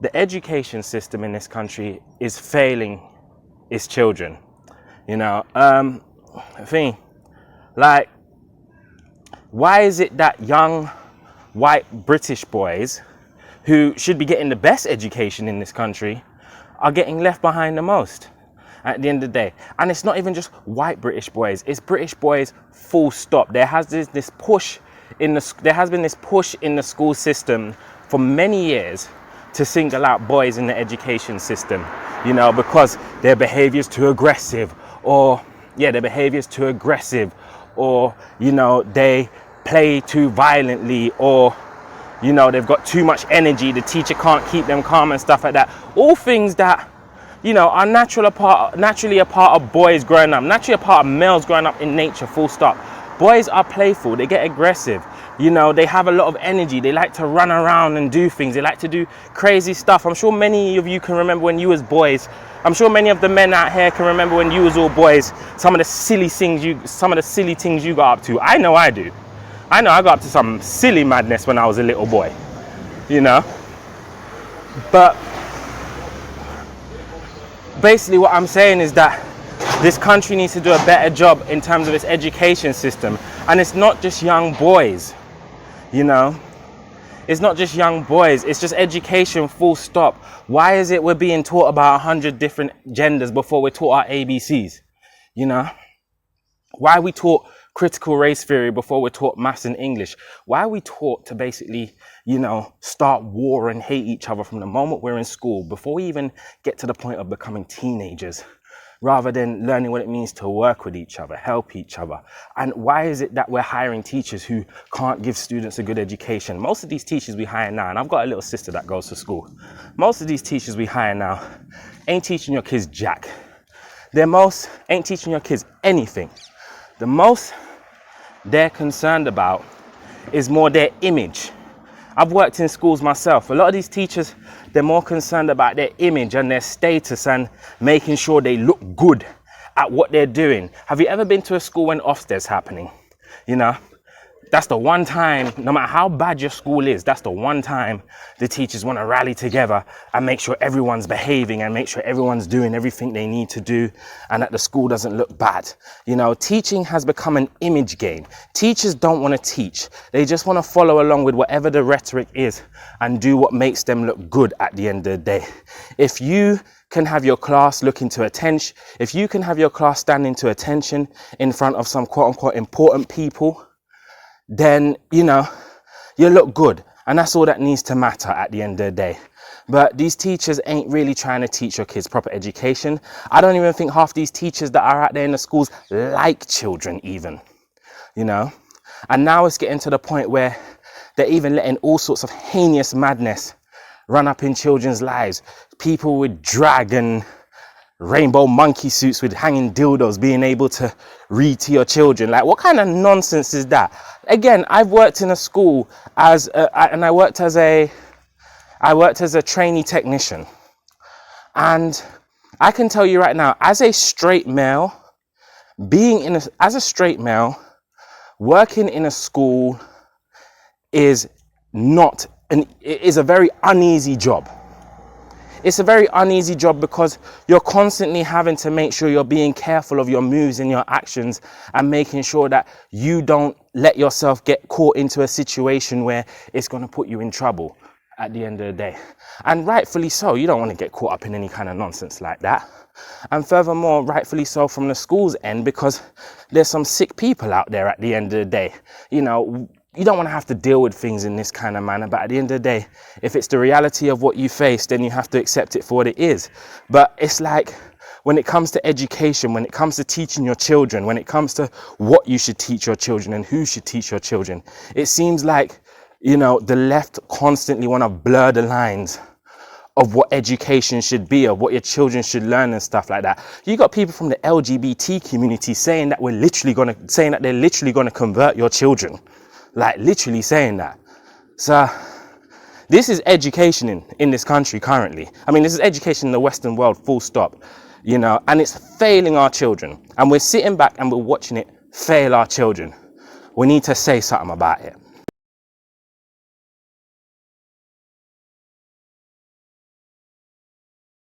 the education system in this country is failing its children. Like, why is it that young white British boys who should be getting the best education in this country are getting left behind the most at the end of the day? And it's not even just white British boys, it's British boys full stop. There has been this push in the school system for many years to single out boys in the education system, because their behavior's too aggressive, or they play too violently, or they've got too much energy, the teacher can't keep them calm and stuff like that. All things that are naturally a part of boys growing up, naturally a part of males growing up in nature, full stop. Boys are playful, they get aggressive, they have a lot of energy, they like to run around and do things, they like to do crazy stuff. I'm sure many of you can remember when you was boys. I'm sure many of the men out here can remember when you was all boys, some of the silly things you got up to. I know I do. I know I got up to some silly madness when I was a little boy, But basically what I'm saying is that this country needs to do a better job in terms of its education system. And it's not just young boys, It's not just young boys, it's just education full stop. Why is it we're being taught about 100 different genders before we're taught our ABCs? Why are we taught critical race theory before we're taught maths and English? Why are we taught to basically, start war and hate each other from the moment we're in school, before we even get to the point of becoming teenagers, rather than learning what it means to work with each other, help each other? And why is it that we're hiring teachers who can't give students a good education? Most of these teachers we hire now, and I've got a little sister that goes to school, most of these teachers we hire now ain't teaching your kids jack. Ain't teaching your kids anything. The most they're concerned about is more their image. I've worked in schools myself. A lot of these teachers, they're more concerned about their image and their status and making sure they look good at what they're doing. Have you ever been to a school when Ofsted's happening? That's the one time, no matter how bad your school is, that's the one time the teachers want to rally together and make sure everyone's behaving and make sure everyone's doing everything they need to do and that the school doesn't look bad. Teaching has become an image game. Teachers don't want to teach. They just want to follow along with whatever the rhetoric is and do what makes them look good at the end of the day. If you can have your class looking to attention, if you can have your class standing to attention in front of some quote unquote important people, then, you look good. And that's all that needs to matter at the end of the day. But these teachers ain't really trying to teach your kids proper education. I don't even think half these teachers that are out there in the schools like children even, And now it's getting to the point where they're even letting all sorts of heinous madness run up in children's lives. People with drag and rainbow monkey suits with hanging dildos being able to read to your children. Like, what kind of nonsense is that? Again, I've worked in a school I worked as a trainee technician. And I can tell you right now, as a straight male, working in a school is a very uneasy job. It's a very uneasy job because you're constantly having to make sure you're being careful of your moves and your actions and making sure that you don't let yourself get caught into a situation where it's going to put you in trouble at the end of the day. And rightfully so, you don't want to get caught up in any kind of nonsense like that. And furthermore, rightfully so from the school's end, because there's some sick people out there at the end of the day. You don't want to have to deal with things in this kind of manner, but at the end of the day, if it's the reality of what you face, then you have to accept it for what it is. But it's like, when it comes to education, when it comes to teaching your children, when it comes to what you should teach your children and who should teach your children, it seems like, the left constantly want to blur the lines of what education should be, of what your children should learn and stuff like that. You got people from the LGBT community saying that they're literally going to convert your children. Like, literally saying that. So this is education in this country currently. I mean, this is education in the Western world, full stop, and it's failing our children. And we're sitting back and we're watching it fail our children. We need to say something about it.